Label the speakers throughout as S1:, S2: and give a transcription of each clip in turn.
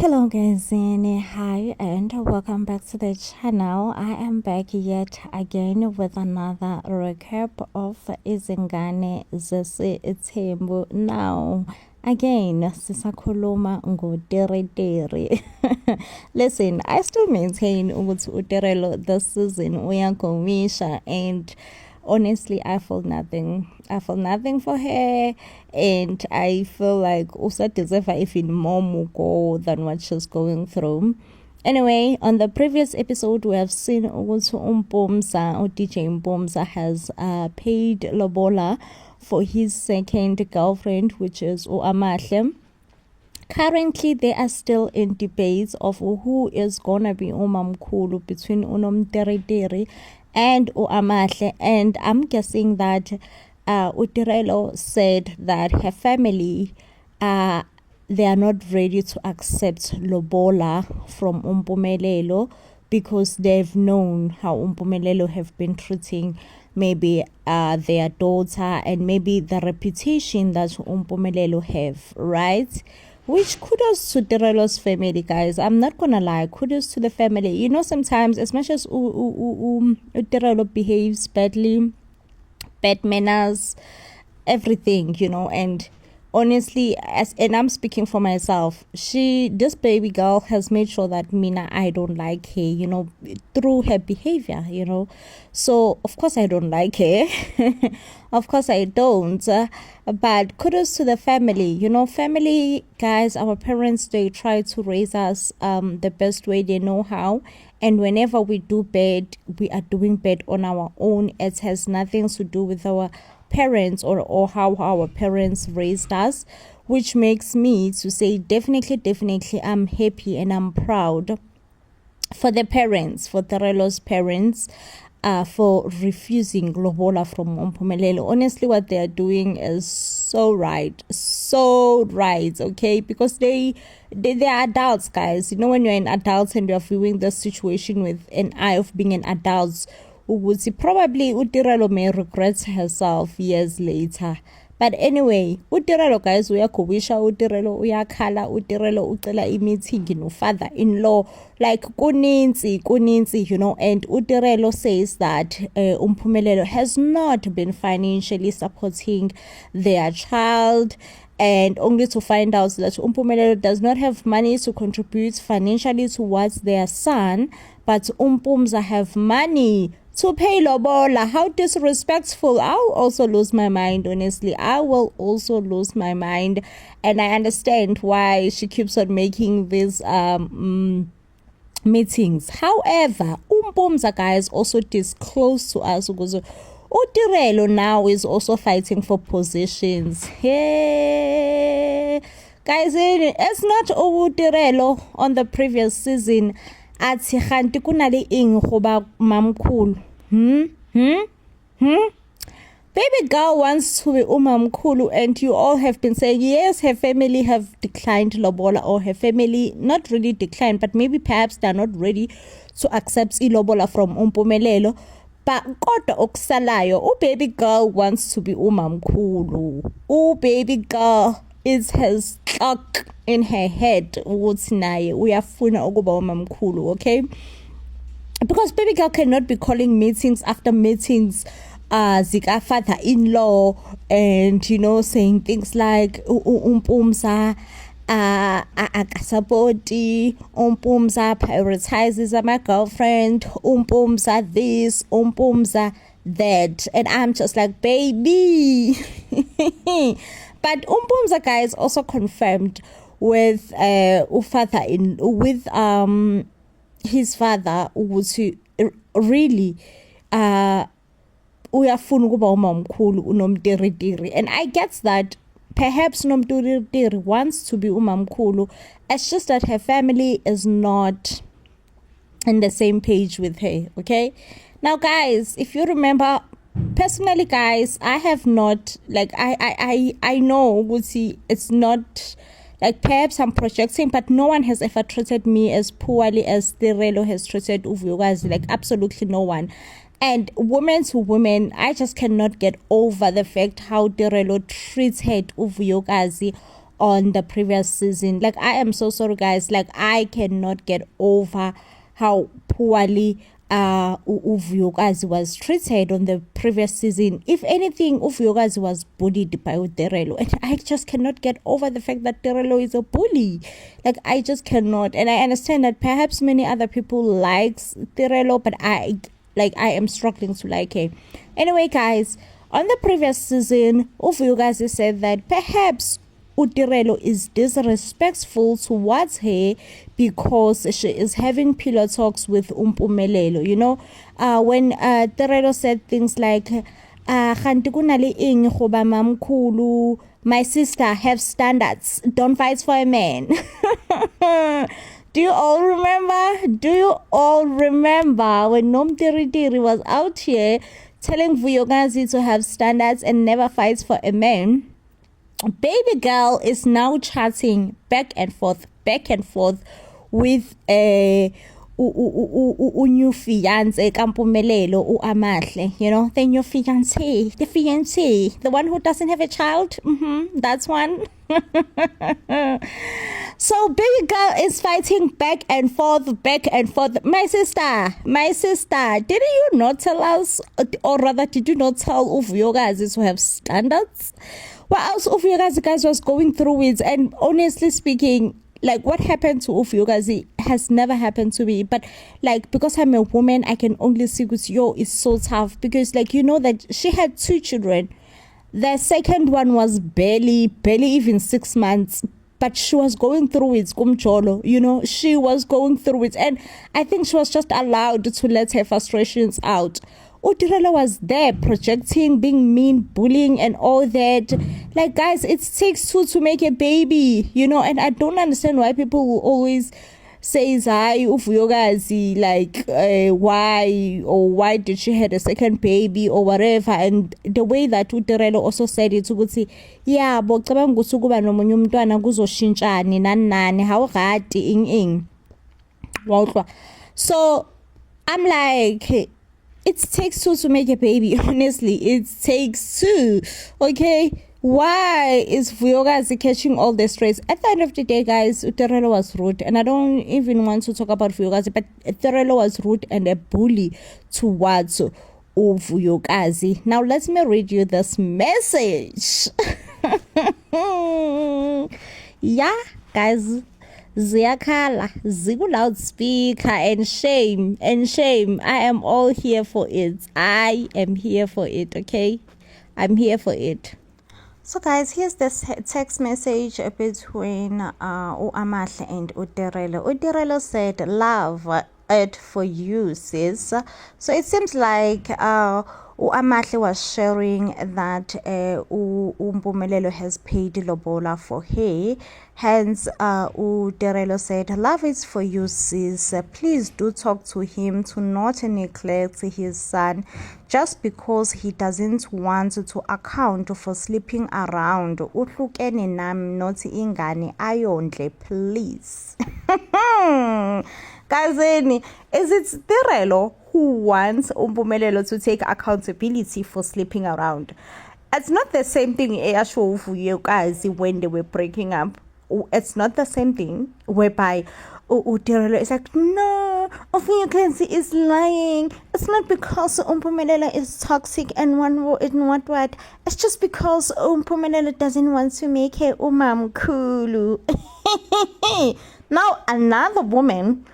S1: Hello guys, and hi and welcome back to the channel. I am back yet again with another recap of Izingane Zesithembu. Now again sisakhuluma ngoTereteri. Listen, I still maintain ukuthi uTerelo this season uyankomisha, and honestly I feel nothing for her, and I feel like also deserve even more mugo than what she's going through. Anyway, on the previous episode we have seen ukuthi uMpumza or DJ Mpumza has paid lobola for his second girlfriend, which is uAmahle. Currently, they are still in debates of who is gonna be umamkhulu between uNomtereteri and uAmahle, and I'm guessing that uTerelo said that her family they are not ready to accept lobola from Umpumelelo because they've known how Umpumelelo have been treating maybe their daughter and maybe the reputation that Umpumelelo have, right? Which kudos to Terelo's family, guys. I'm not gonna lie, kudos to the family. You know, sometimes as much as Terelo behaves badly, bad manners, everything, you know, and honestly, and I'm speaking for myself, this baby girl has made sure that I don't like her, you know, through her behavior, you know. So of course I don't like her. Of course I don't, but kudos to the family, you know. Family, guys, our parents, they try to raise us the best way they know how, and whenever we do bad, we are doing bad on our own. It has nothing to do with our parents or how our parents raised us, which makes me to say definitely I'm happy and I'm proud for the parents, for Terelo's parents, for refusing lobola from Umpumelelo. Honestly, what they are doing is so right, okay, because they are adults, guys. You know, when you're an adult and you're viewing the situation with an eye of being an adult, probably uTerelo may regret herself years later. But anyway, uTerelo, guys, uyakubisha, uTerelo uyakhala, uTerelo ucela meeting no father-in-law, like kuninzi, you know. And uTerelo says that Umpumelelo has not been financially supporting their child, and only to find out that Umpumelelo does not have money to contribute financially towards their son, but Umpumza have money to pay lobola. How disrespectful. I'll also lose my mind, honestly. I will also lose my mind, and I understand why she keeps on making these meetings. However, Umpumza, guys, also disclosed to us because uTerelo now is also fighting for positions. Hey guys, it's not uTerelo on the previous season athi khanti kunale ing goba mamkhulu. Baby girl wants to be umamkhulu, and you all have been saying yes, her family have declined lobola, or her family not really declined, but maybe perhaps they're not ready to accept ilobola from Umpumelelo. But kodwa okusalayo, baby girl wants to be umamkhulu. Baby girl has stuck in her head ukuthi naye uyafuna ukuba umamkhulu, okay? Because baby girl cannot be calling meetings after meetings zika father-in-law, and you know, saying things like Umpumza akasapoti, Umpumza prioritizes my girlfriend, Umpumza this, Umpumza that, and I'm just like, baby. But Umpumza, guys, also confirmed with his father ukuthi really uyafuna ukuba umamkhulu uNomtereteri, and I get that perhaps uNomtereteri wants to be umamkhulu. It's just that her family is not on the same page with her, okay? Now, guys, if you remember, personally, guys, I have not, like, I know it's not, like, perhaps I'm projecting, but no one has ever treated me as poorly as Terelo has treated Uvuyokazi, like absolutely no one. And women to women, I just cannot get over the fact how Terelo treats her Uvuyokazi on the previous season. Like, I am so sorry, guys. Like, I cannot get over how poorly Uvuyokazi was treated on the previous season. If anything, Uvuyokazi was bullied by Uterelo, and I just cannot get over the fact that Terelo is a bully. Like, I just cannot. And I understand that perhaps many other people likes Terelo, but I am struggling to like her. Anyway, guys, on the previous season, Uvuyokazi said that perhaps Uterelo is disrespectful towards her because she is having pillow talks with Mpumelelo. You know, when Terelo said things like, "Kganti kunale eng goba mamkhulu, my sister, have standards, don't fight for a man." Do you all remember? When Nomtiritiri was out here telling Vuyokazi to have standards and never fights for a man? Baby girl is now chatting back and forth with a new fiance, Kampumelelo, Amahle, you know, the new fiance, the one who doesn't have a child. That's one. So baby girl is fighting back and forth. My sister, didn't you not tell us, or rather, did you not tell Uvuyokazi to have standards? What else Uvuyokazi, guys, was going through it? And honestly speaking, like, what happened to Uvuyokazi has never happened to me. But like, because I'm a woman, I can only see with yo is so tough, because like, you know that she had 2 children. The second one was barely even 6 months, but she was going through it, Kumcholo, you know, she was going through it. And I think she was just allowed to let her frustrations out. Uterelo was there projecting, being mean, bullying and all that. Like, guys, it takes 2 to make a baby, you know. And I don't understand why people will always say, "Hi, Uvuyokazi, like, why did she have a second baby or whatever." And the way that Uterelo also said it, ukuthi, yeah, bocabanga ukuthi kuba nomunye umntwana kuzoshintshani nani hawugadi ing. So I'm like, it takes 2 to make a baby. Honestly, it takes 2. Okay, why is Vuyokazi catching all the strays? At the end of the day, guys, Uterelo was rude, and I don't even want to talk about Vuyokazi, but Uterelo was rude and a bully towards Vuyokazi. Now let me read you this message. Yeah, guys, ziyakhala, ziku loudspeaker, and shame. I am all here for it. I am here for it, okay? I'm here for it. So guys, here's this text message between Amahle and Uterelo. Uterelo said, "Love it for you, sis." So it seems like Amahle was sharing that Mpumelelo has paid lobola for her. Hence, Uterelo said, "Love is for you, sis. Please do talk to him to not neglect his son just because he doesn't want to account for sleeping around. Uhlukene nami, not ingane ayondle, please." Guys, is it Terelo who wants Mpumelelo to take accountability for sleeping around? It's not the same thing guys when they were breaking up. It's not the same thing whereby Terelo is like, "No, Vuyokazi is lying. It's not because Mpumelelo is toxic and what. It's just because Mpumelelo doesn't want to make her umamkhulu." Now another woman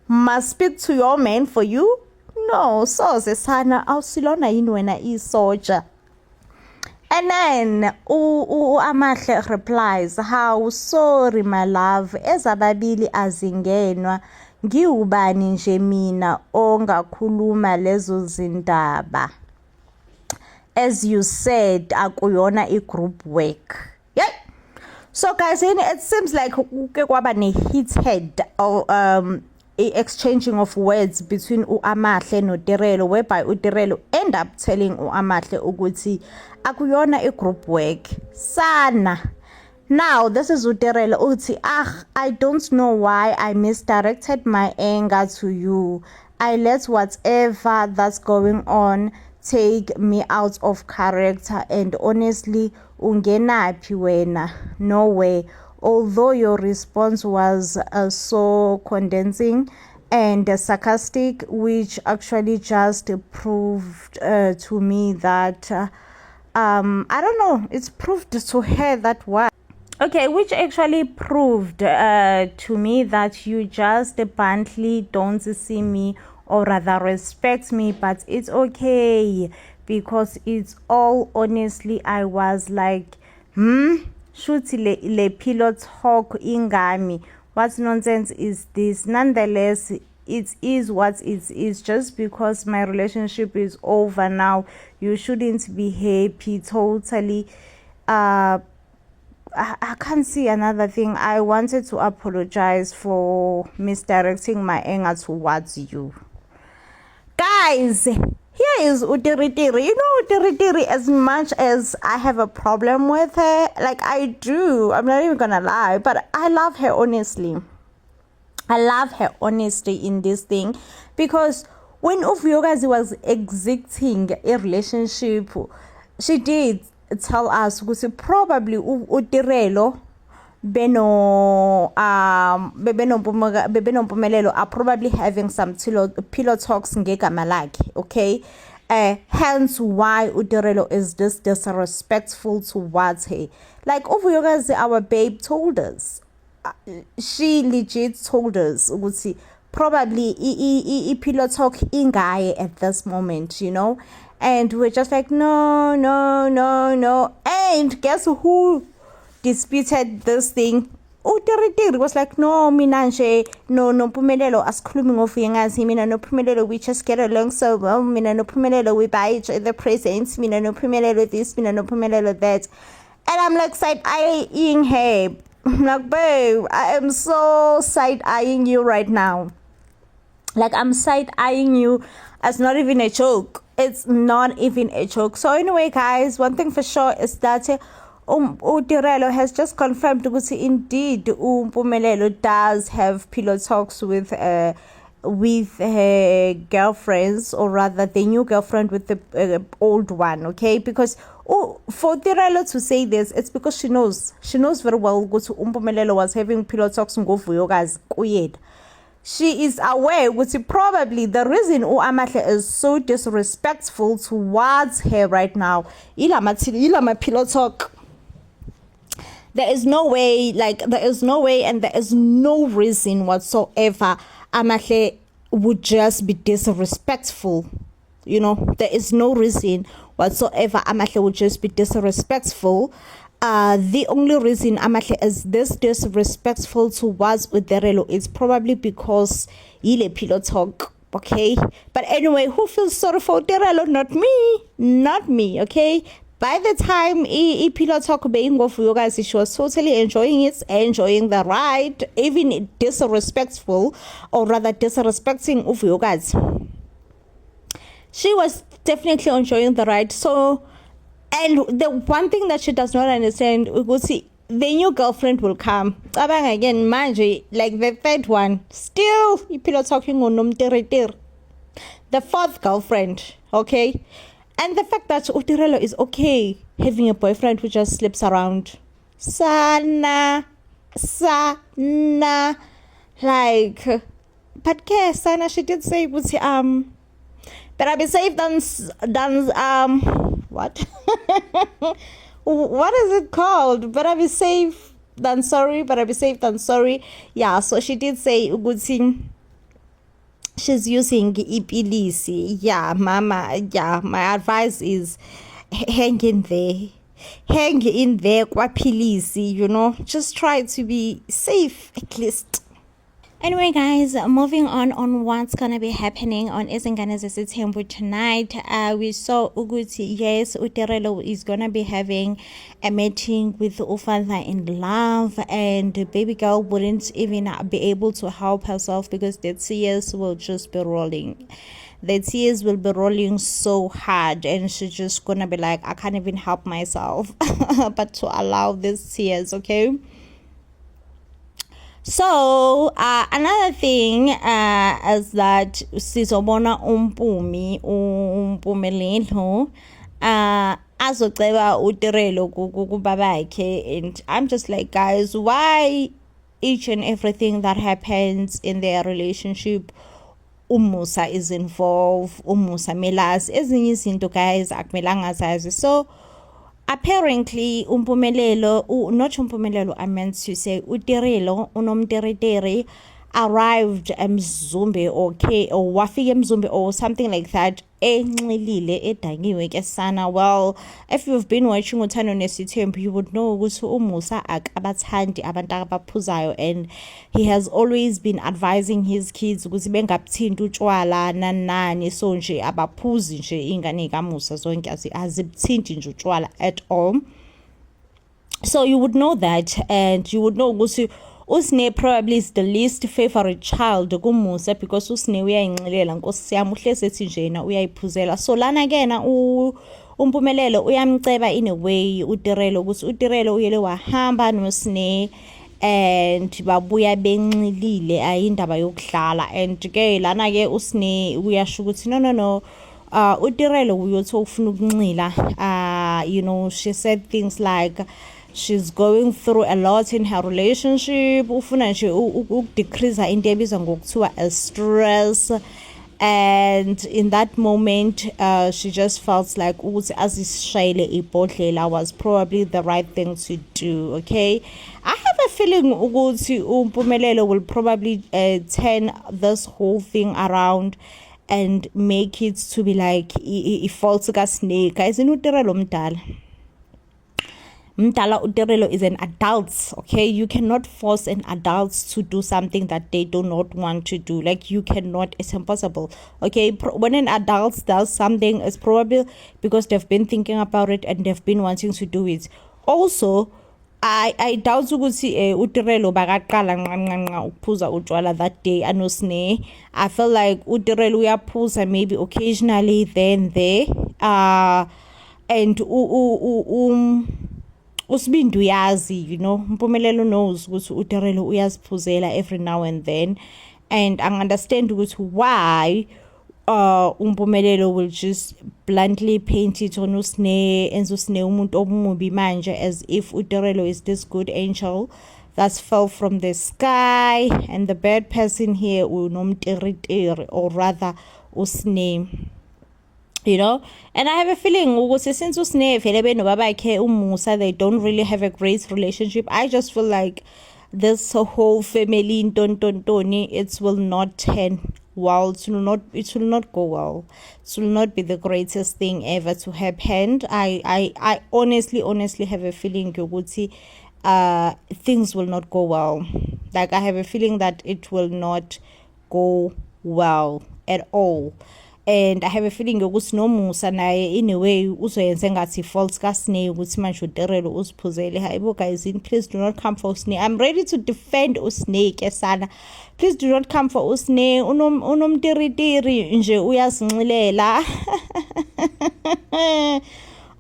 S1: must speak to your man for you? No, so Sana awusilona yini wena isoja. And then Amahle replies, "How sorry, my love, ezababili azingenwa, ngiubani nje mina ongakhuluma lezo zindaba. As you said, akuyona i-group work." Yeah. So guys, it seems like kwaba ne-heated exchanging of words between Amahle no Terelo, whereby Uterelo end up telling Amahle ukuthi akuyona i-group work sana. Now this is Uterelo uthi, "I don't know why I misdirected my anger to you. I let whatever that's going on take me out of character, and honestly ungenaphi wena, nowhere. although your response was so condensing and sarcastic, which actually just proved to me that I don't know, it's proved to her that what. Okay, which actually proved to me that you just bluntly don't see me, or rather respect me, but it's okay, because it's all honestly, I was like, shoot le pillow talk ingami. What nonsense is this? Nonetheless, it is what it is. Just because my relationship is over now, you shouldn't be happy totally. I can't see another thing. I wanted to apologize for misdirecting my anger towards you. Guys, here is Utiritiri. You know Utiritiri, as much as I have a problem with her, like I do, I'm not even gonna lie, but I love her honestly. I love her honesty in this thing, because when Uvyogazi was exiting a relationship, she did tell us ukuthi probably uTirelo bebenompumelelo are probably having some pillow talks ngegama lakhe, okay? Hence why uTirelo is this disrespectful towards her. Like Uvyogazi, our babe, told us, she legit told us ukuthi probably pillow talk ingaye at this moment, you know. And we're just like, no. And guess who disputed this thing? Utiritiri was like, no, mina nje, no Pumelelo asikhulumi ngovuyengazi, mina no Pumelelo we just get along so well, mina no Pumelelo we buy each other presents, mina no Pumelelo this, mina no Pumelelo that. And I'm like side-eyeing her. I'm like, babe, I am so side-eyeing you right now. Like, I'm side-eyeing you as not even a joke. It's not even a joke. So anyway, guys, one thing for sure is that Utirelo has just confirmed that indeed Mpumelelo does have pillow talks with her girlfriends, or rather the new girlfriend with the old one, okay? Because for Tirelo to say this, it's because she knows very well that Mpumelelo was having pillow talks with Vuyogazi kuyena. She is aware that probably the reason Amahle is so disrespectful towards her right now, ilama pillow talk. There is no way and there is no reason whatsoever Amahle would just be disrespectful. You know, there is no reason whatsoever Amahle would just be disrespectful. The only reason Amahle is this disrespectful towards Utirelo is probably because ile pillow talk, okay? But anyway, who feels sorry for Utirelo? Not me, okay? By the time pillow talk being of you guys, she was totally enjoying the ride, even disrespectful, or rather disrespecting of you guys. She was definitely enjoying the ride. So, and the one thing that she does not understand, we see the new girlfriend will come. Again, manje, like the third one, still pillow talking on Nomteritir. The fourth girlfriend, okay? And the fact that Utirelo is okay having a boyfriend who just sleeps around. Sana. Like, but Sana, she did say, better be safe than what? What is it called? Better be safe than sorry. Yeah, so she did say good thing. She's using ipilisi. Yeah, mama. Yeah, my advice is hang in there kwapilisi, you know. Just try to be safe at least. Anyway, guys, moving on what's gonna be happening on Izingane Zesithembu tonight. We saw Uguti, yes, Utirelo is gonna be having a meeting with Ufather in love, and the baby girl wouldn't even be able to help herself because the tears will just be rolling. The tears will be rolling so hard, and she's just gonna be like, I can't even help myself but to allow these tears, okay? So another thing is that sizobona Umpumelelo azoceba uTirelo kubabakhe. And I'm just like, guys, why each and everything that happens in their relationship umusa is involved, umusa melazi ezinye izinto guys akumelanga zazi. So apparently not umpumelelo, I meant to say uTirelo unomteriteri arrived eMzumbe or wafika eMzumbe or something like that, enxilile edangiwe ke sana. Well, if you've been watching uThando Nesithembu, you would know ukuthi umusa akabathandi abantu abaphuzayo, and he has always been advising his kids ukuthi bengabuthinti utshwala nani. So nje abaphuzi nje ingane kamusa zonke azibuthinti nje utshwala at all. So you would know that, and you would know ukuthi Usne probably is the least favorite child kumusa, because Usne uyayinxilela nkosi yami uhlezi ethi njena uyayiphuzela. So lana kena umpumelelo uyamceba in a way uTirelo ukuthi uTirelo uyele wahamba noSne and babuya benxilile ayindaba yokudlala. And ke lana ke uSne uyasho ukuthi no uTirelo uyothi ufuna ukunxila. You know, she said things like she's going through a lot in her relationship, ufuna nje ukudecrease into ebizwa ngokuthiwa stress. And in that moment she just felt like ukuthi azishayele ibhodlela was probably the right thing to do. Okay, I have a feeling ukuthi umpumelelo will probably turn this whole thing around and make it to be like ifault kaSne. Guys, uTirelo mdala uTirelo is an adult. Okay, you cannot force an adult to do something that they do not want to do. Like, you cannot, it's impossible. Okay, when an adult does something, it's probably because they've been thinking about it and they've been wanting to do it. Also, I doubt ukuthi uTirelo bakaqala nqanqanqa ukuphuza utshwala that day anosne. I feel like uTirelo uyaphuza maybe occasionally then there and usibindu uyazi, you know, Mpumelelo knows ukuthi uTirelo uyaziphuzela every now and then, and I understand ukuthi why Mpumelelo will just bluntly paint it on uSne and uSne umuntu omubi manje, as if uTirelo is this good angel that fell from the sky, and the bad person here unomteriteri, or rather uSne. You know, and I have a feeling since uSne vele benobabakhe umusa, they don't really have a great relationship. I just feel like this whole family ntontoni, it will not turn well. It will not go well. It will not be the greatest thing ever to happen. I honestly have a feeling ukuthi things will not go well. Like, I have a feeling that it will not go well at all. And I have a feeling ukuthi nomusa naye in a way uzoyenza ngathi fault kaSne ukuthi manje uTirelo usiphuzele. Hayibo guys, please do not come for uSne. I'm ready to defend uSne ke sana. Please do not come for uSne. Unomtiritiri nje uyazinxilela.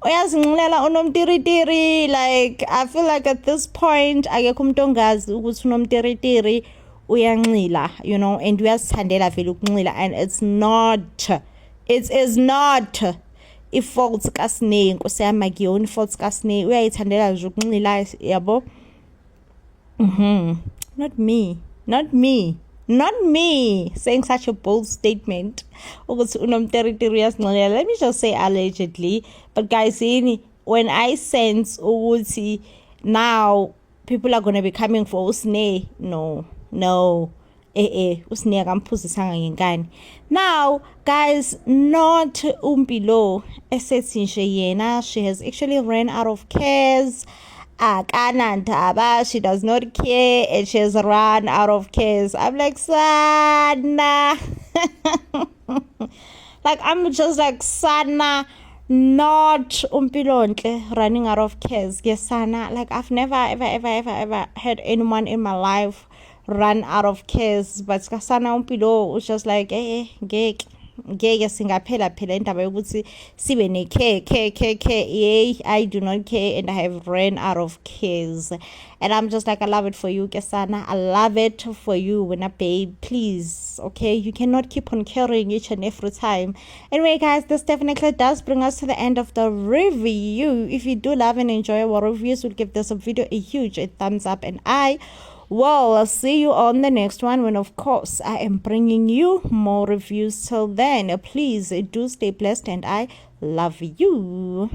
S1: Uyazinxilela unomtiritiri. Like, I feel like at this point akekho umuntu ongazi ukuthi unomtiritiri uyanxila, you know, and uyazithandela vele ukunxila, and it is not ifault kaSne. Nkosi yami akuyona ifault kaSne, uyayithandela nje ukunxila, yabo. Not me saying such a bold statement ukuthi unomteritiri uyazinxilela. Let me just say allegedly, but guys, when I sense ukuthi now people are going to be coming for uSne, no, uSne akamphuzisanga ngenkani. Now guys, not Umpilo esethi nje yena she has actually ran out of cares, akanandaba, she does not care, and she has run out of cares. I'm like, Sana. Like, I'm just like, Sana, not Umpilontle running out of cares. Yes, Sana. Like, I've never ever had anyone in my life run out of cares, but Sana Umpilo was just like, gek. ngeke singaphela phela indaba yokuthi sibe ne-care. Yay, I do not care and I have ran out of cares. And I'm just like, I love it for you, Kesana. I love it for you, Winna babe. Please, okay? You cannot keep on caring each and every time. Anyway, guys, this definitely does bring us to the end of the review. If you do love and enjoy our reviews, we'll give this video a huge thumbs up. And I'll see you on the next one when, of course, I am bringing you more reviews. Till then, please do stay blessed and I love you.